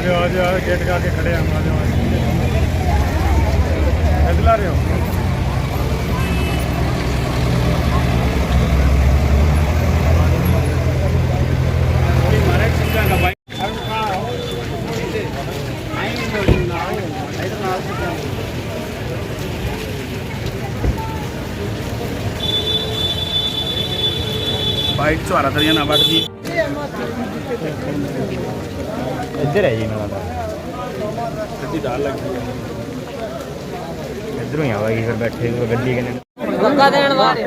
जाओ आ जाओ, गेट का आगे खड़े हम, आ जाओ दिला रहे हो। बाइट चुहारा तरिया ना बढ़ दी इधर है जी मेरा गड्डी डाल लग गई इधरों ही आवागी फिर बैठे हुए गड्डी के धक्का देने वाले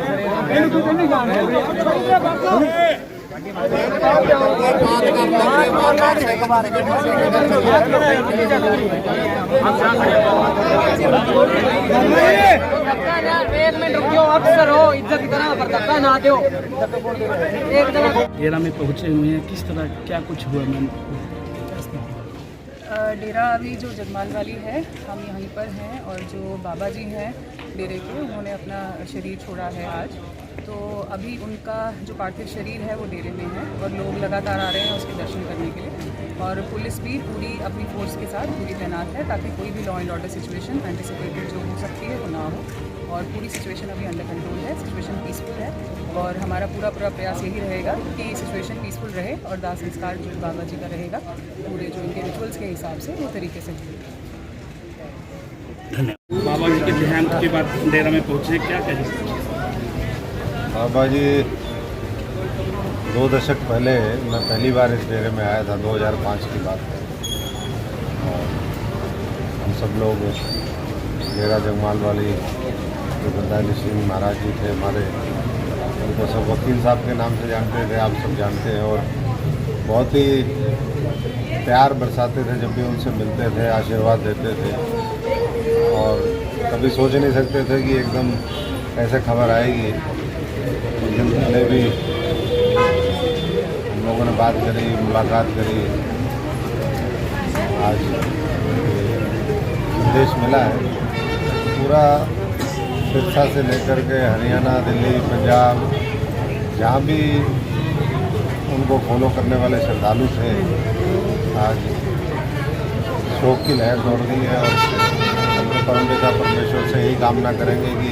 एक मिनट रुकियो, अफसर हो इज्जत की तरह पर धक्का ना दो। एक तरह डेरा में पहुंचे हुए हैं, किस तरह क्या कुछ हुआ मैम? डेरा अभी जो जगमाल वाली है हम यहीं पर हैं और जो बाबा जी हैं डेरे के उन्होंने अपना शरीर छोड़ा है आज। तो अभी उनका जो पार्थिव शरीर है वो डेरे में है और लोग लगातार आ रहे हैं उसके दर्शन करने के लिए और पुलिस भी पूरी अपनी फोर्स के साथ पूरी तैनात है ताकि कोई भी law and order situation anticipated जो हो सकती है वो ना हो और पूरी सिचुएशन अभी अंडर कंट्रोल है, सिचुएशन पीसफुल है और हमारा पूरा प्रयास यही रहेगा कि सिचुएशन पीसफुल रहे और दाह संस्कार जो बाबा जी का रहेगा पूरे जो इनके रिचुअल्स के हिसाब से वो तरीके से धन्यवाद। बाबा जी के देहांत के बाद डेरा में पहुंचे, क्या कहें? बाबा जी 2 दशक पहले मैं पहली बार इस डेरे में आया था, 2005 की बात है। और हम सब लोग डेरा जगमाल वाली जो गंदाली सिंह महाराज जी थे हमारे, उनको सब वकील साहब के नाम से जानते थे, आप सब जानते हैं। और बहुत ही प्यार बरसाते थे जब भी उनसे मिलते थे, आशीर्वाद देते थे और कभी सोच नहीं सकते थे कि एकदम ऐसे खबर आएगी। उस दिन पहले भी हम लोगों ने बात करी, मुलाकात करी। आज संदेश मिला है पूरा सिरसा से लेकर के हरियाणा, दिल्ली, पंजाब, जहाँ भी उनको फॉलो करने वाले श्रद्धालु थे, आज शोक की लहर दौड़ गई है। और हम तो परमपिता परमेश्वर से यही कामना करेंगे कि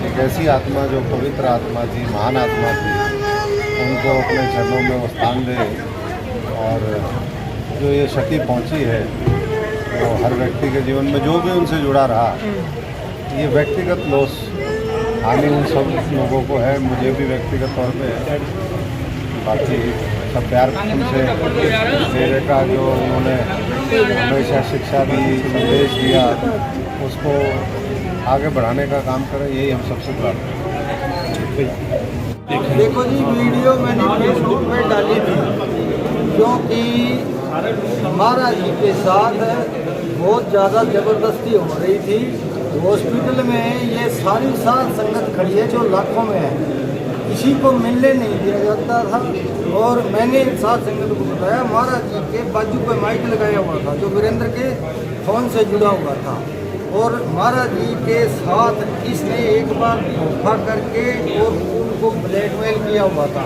एक ऐसी आत्मा जो पवित्र आत्मा थी, महान आत्मा थी, उनको अपने चरणों में वो स्थान दे और जो ये क्षति पहुंची है वो हर व्यक्ति के जीवन में जो भी उनसे जुड़ा रहा, ये व्यक्तिगत लॉस हानि उन सब लोगों को है, मुझे भी व्यक्तिगत तौर पे है। बाकी सब प्यार उनसे डेरे का जो उन्होंने हमेशा शिक्षा दी, संदेश दिया, उसको आगे बढ़ाने का काम करें, यही हम सबसे प्रार्थना। देखो जी, वीडियो मैंने फेसबुक पे डाली थी क्योंकि महाराज जी के साथ बहुत ज़्यादा ज़बरदस्ती हो रही थी। हॉस्पिटल में ये सारी साथ संगत खड़ी है जो लाखों में है, किसी को मिलने नहीं दिया जाता था। और मैंने साथ संगत को बताया, महाराज जी के बाजू पे माइक लगाया हुआ था जो वीरेंद्र के फ़ोन से जुड़ा हुआ था और महाराज जी के साथ इसने एक बार धोखा करके और उनको ब्लैकमेल किया हुआ था।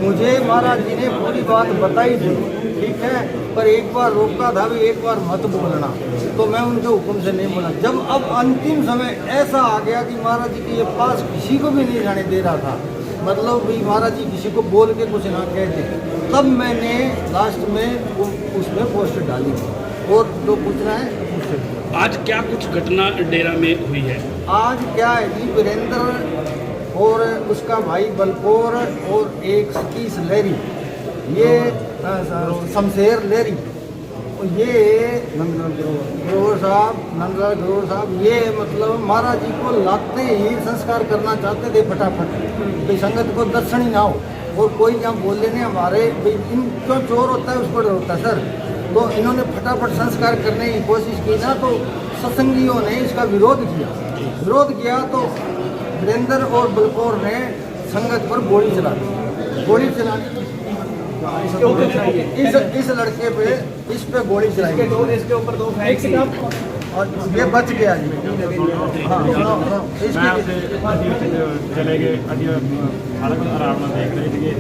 मुझे महाराज जी ने पूरी बात बताई थी, ठीक है, पर एक बार रोका था भी, एक बार मत बोलना, तो मैं उनके हुक्म से नहीं बोला। जब अब अंतिम समय ऐसा आ गया कि महाराज जी के पास किसी को भी नहीं जाने दे रहा था, मतलब भी महाराज जी किसी को बोल के कुछ ना कहते, तब मैंने लास्ट में उसमें पोस्ट डाली और जो पूछना है उससे। आज क्या कुछ घटना डेरा में हुई है? आज क्या है जी, वीरेंद्र और उसका भाई बलकौर और एक सतीश लहरी, ये शमशेर लहरी, ये ग्रोवर साहब, ये मतलब महाराज जी को लाते ही संस्कार करना चाहते थे फटाफट, भाई संगत को दर्शन ही ना हो और कोई क्या बोल लेने हमारे, इन क्यों चोर होता है उस पर होता है सर। तो इन्होंने फटाफट संस्कार करने की कोशिश की ना, तो सत्संगियों ने इसका विरोध किया तो वीरेंद्र और बलकौर ने संगत पर गोली चला दी। इस लड़के पे, इस पे गोली चलाई, इसके ऊपर 2 फेंकी और ये बच गया जी। चले गए आराम देख रहे थे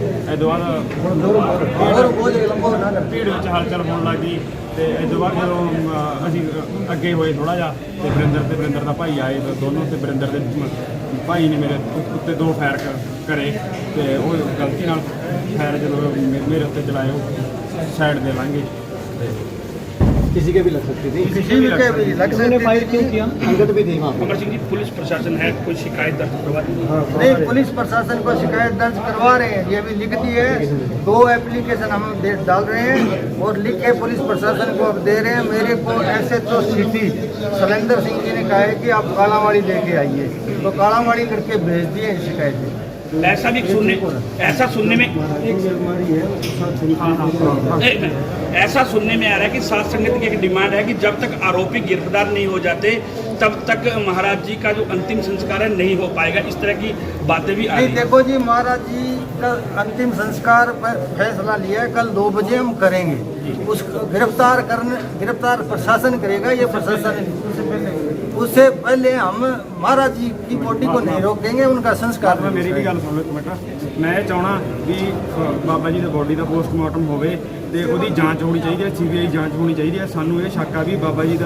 ਭੀੜ ਵਿੱਚ ਹਲਚਲ ਹੋਣ ਲੱਗ ਗਈ ਤੇ ਇਸ ਤੋਂ ਬਾਅਦ ਜਦੋਂ ਅਸੀਂ ਅੱਗੇ ਹੋਏ ਥੋੜਾ ਜਿਹਾ ਤੇ ਵਰਿੰਦਰ ਦਾ ਭਾਈ ਆਏ ਤੇ ਦੋਨੋਂ ਤੇ ਵਰਿੰਦਰ ਦੇ ਭਾਈ ਨੇ ਮੇਰੇ ਉੱਤੇ 2 ਫਾਇਰ ਕਰੇ ਤੇ ਉਹ ਗਲਤੀ ਨਾਲ ਫਾਇਰ ਜਦੋਂ ਮੇਰੇ ਉੱਤੇ ਚਲਾਏ ਉਹ ਸਾਈਡ ਦੇ ਲੰਘੇ ਤੇ किसी के भी लग सकती थी किसी के भी लग उन्होंने फायर क्यों किया? अंगद भी थी वहाँ अमर सिंह जी, पुलिस प्रशासन है, कोई शिकायत दर्ज करवा दी? नहीं, पुलिस प्रशासन को शिकायत दर्ज करवा रहे हैं, ये भी लिख दी है। 2 एप्लीकेशन हम डाल रहे हैं और लिख के पुलिस प्रशासन को अब दे रहे हैं। मेरे को SHO सिटी शैलेंद्र सिंह जी ने कहा है कि आप कालावाड़ी लेके आइए, तो कालावाड़ी करके भेज दिए शिकायत। ऐसा भी ऐसा सुनने में ऐसा सुनने में आ रहा है कि सात संगत की एक डिमांड है कि जब तक आरोपी गिरफ्तार नहीं हो जाते तब तक महाराज जी का जो अंतिम संस्कार है नहीं हो पाएगा। इस तरह की बातें भी आ रही हैं। देखो जी, महाराज जी का अंतिम संस्कार पर फैसला लिया है, कल 2 बजे हम करेंगे। उस गिरफ्तार प्रशासन करेगा, ये प्रशासन उससे पहले हम महाराज जी की बॉडी को नहीं रोकेंगे, उनका संस्कार। मेरी भी गल सुन लो एक मिनट। मैं चाहना भी बाबा जी ਦੀ ਬੋਡੀ ਦਾ ਪੋਸਟਮਾਰਟਮ ਹੋਵੇ ਤੇ ਉਹਦੀ ਜਾਂਚ ਹੋਣੀ ਚਾਹੀਦੀ ਹੈ, CBI ਜਾਂਚ ਹੋਣੀ ਚਾਹੀਦੀ ਹੈ। ਸਾਨੂੰ ਇਹ ਸ਼ੱਕ ਆ ਵੀ ਬਾਬਾ ਜੀ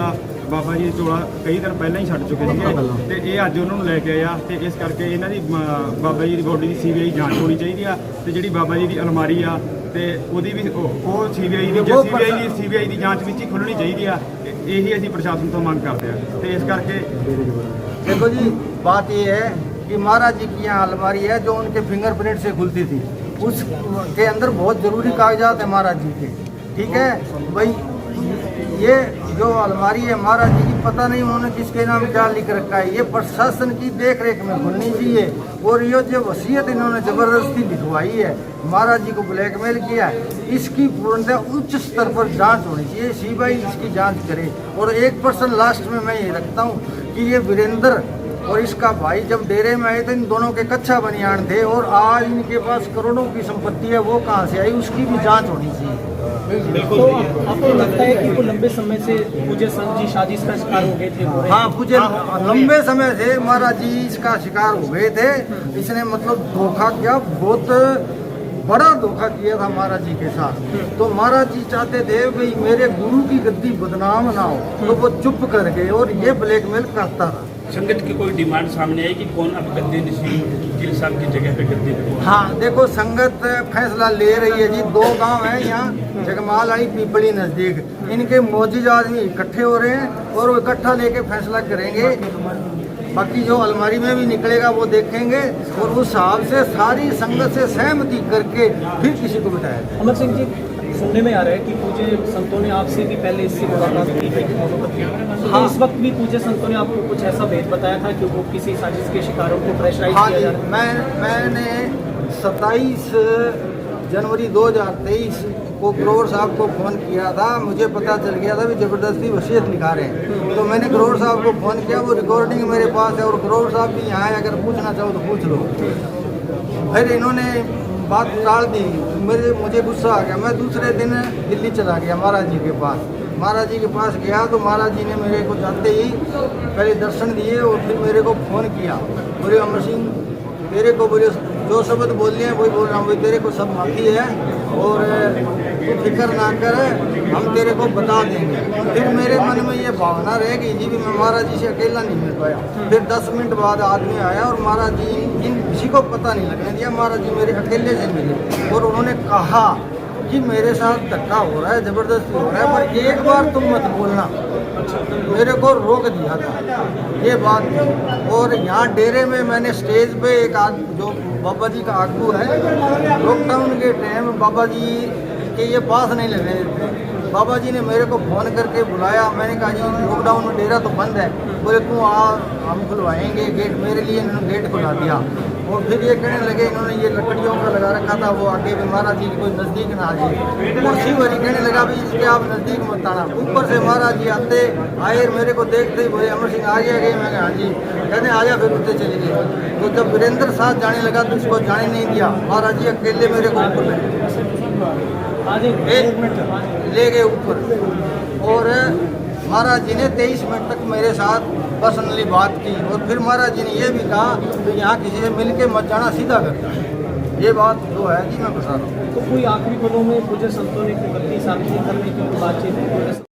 ਦੀ ਝੋਲਾ ਕਈ ਦਿਨ ਪਹਿਲਾਂ ਹੀ ਛੱਡ ਚੁੱਕੇ ਸੀਗੇ ਤੇ ਇਹ ਅੱਜ ਉਹਨਾਂ ਨੂੰ ਲੈ ਕੇ ਆਇਆ ਤੇ ਇਸ ਕਰਕੇ ਇਹਨਾਂ ਦੀ ਬਾਬਾ ਜੀ ਦੀ ਬੋਡੀ ਦੀ CBI ਜਾਂਚ ਹੋਣੀ ਚਾਹੀਦੀ ਆ ਤੇ ਜਿਹੜੀ ਬਾਬਾ ਜੀ ਦੀ ਅਲਮਾਰੀ ਆ ਤੇ ਉਹਦੀ ਵੀ ਉਹ CBI ਦੀ ਜਾਂਚ ਵਿੱਚ ਹੀ ਖੁੱਲਣੀ ਚਾਹੀਦੀ ਆ। ਇਹੀ ਅਸੀਂ ਪ੍ਰਸ਼ਾਸਨ ਤੋਂ ਮੰਗ ਕਰਦੇ ਆ ਤੇ ਇਸ ਕਰਕੇ देखो जी, बात ये है कि महाराज जी की यहाँ अलमारी है जो उनके फिंगरप्रिंट से खुलती थी, उसके अंदर बहुत ज़रूरी कागजात है महाराज जी के। ठीक है भाई, ये जो अलमारी है महाराज जी की, पता नहीं उन्होंने किसके नाम क्या लिख रखा है, ये प्रशासन की देख रेख में खुलनी चाहिए। और ये जो वसीयत इन्होंने ज़बरदस्ती लिखवाई है, महाराज जी को ब्लैकमेल किया है, इसकी पूर्णतः उच्च स्तर पर जांच होनी चाहिए। CBI इसकी जांच करे। और 1% लास्ट में मैं ये रखता हूँ कि ये वीरेंद्र और इसका भाई जब डेरे में आए थे, इन दोनों के कच्चा बनियान थे और आज इनके पास करोड़ों की संपत्ति है, वो कहाँ से आई, उसकी भी जांच होनी चाहिए। बिल्कुल। तो आपको लगता है कि वो लंबे समय से पूज्य संत जी साजिश का शिकार हो गए थे? हाँ, पूज्य लंबे समय से महाराज जी इसका शिकार हो गए थे। इसने मतलब धोखा किया, बहुत बड़ा धोखा किया था महाराज जी के साथ। तो महाराज जी चाहते थे कि मेरे गुरु की गद्दी बदनाम ना हो, तो वो चुप कर गए और ये ब्लैकमेल करता था। संगत की कोई डिमांड सामने आई कि कौन अब गद्दी गिल साहब की जगह पे गद्दी पे? हाँ, देखो संगत फैसला ले रही है जी। 2 गांव हैं यहाँ, जगमाल आई पीपली नज़दीक, इनके मौजूद आदमी इकट्ठे हो रहे हैं और वो इकट्ठा लेके फैसला करेंगे। बाकी जो अलमारी में भी निकलेगा वो देखेंगे और उस हिसाब से सारी संगत से सहमति करके फिर किसी को बिठाया जाए। अमर सिंह जी, सुनने में आ रहा है कि पूज्य संतों ने आपसे भी पहले इससे मुलाकात की है, हाँ। इस वक्त भी पूज्य संतों ने आपको कुछ ऐसा भेद बताया था कि वो किसी साजिश के शिकारों को प्रेशराइज किया जा रहा है? मैंने 27 जनवरी 2023 को ग्रोवर साहब को फ़ोन किया था। मुझे पता चल गया था भी ज़बरदस्ती वसीयत लिखा रहे हैं, तो मैंने ग्रोवर साहब को फ़ोन किया। वो रिकॉर्डिंग मेरे पास है और ग्रोवर साहब भी यहाँ है, अगर पूछना चाहो तो पूछ लो। फिर इन्होंने बात टाल दी, मुझे गुस्सा आ गया। मैं दूसरे दिन दिल्ली चला गया महाराज जी के पास। महाराज जी के पास गया तो महाराज जी ने मेरे को जाते ही पहले दर्शन दिए और फिर मेरे को फ़ोन किया। बोले अमर सिंह, तेरे को बोले जो शब्द बोल रहे हैं वही बोल रहा हूँ, तेरे को सब माफ़ी है और तू फिक्र ना कर, हम तेरे को बता देंगे। फिर मेरे मन में ये भावना रह गई जी भी मैं महाराज जी से अकेला नहीं मिल पाया। फिर 10 मिनट बाद आदमी आया और महाराज जी इन किसी को पता नहीं लगने दिया, महाराज जी मेरे अकेले से मिले और उन्होंने कहा कि मेरे साथ धक्का हो रहा है, ज़बरदस्ती हो रहा है, पर एक बार तुम मत बोलना। मेरे को रोक दिया था ये बात थी। और यहाँ डेरे में मैंने स्टेज पे एक जो बाबा जी का आगू है, लॉकडाउन के टाइम बाबा जी के ये पास नहीं लगे थे। बाबा जी ने मेरे को फ़ोन करके बुलाया। मैंने कहा जी लॉकडाउन में डेरा तो बंद है। बोले तू आ, हम खुलवाएंगे गेट। मेरे लिए इन्होंने गेट खुला दिया और फिर ये कहने लगे इन्होंने ये लकड़ियों का लगा रखा था, वो आगे भी महाराज जी के कोई नज़दीक ना आ जाए। कुर्सी वरी कहने लगा भाई इसके आप नज़दीक मत आना। ऊपर से महाराज जी आए मेरे को देखते ही बोले अमर सिंह आ गए। मैं कहा हाँ जी। कहते आ जा, फिर उठते चले गए। तो जब वीरेंद्र साथ जाने लगा तो इसको जाने नहीं दिया। महाराज जी अकेले मेरे को ऊपर ले गए ऊपर और महाराज जी ने 23 मिनट तक मेरे साथ पर्सनली बात की और फिर महाराज जी ने ये भी कहा तो यहाँ किसी से मिल के मत जाना, सीधा करना। ये बात जो है जी मैं बता रहा हूँ। तो कोई आखिरी पलों में पूज्य संतों ने कोई गलती सार्वजनिक करने की कोई बातचीत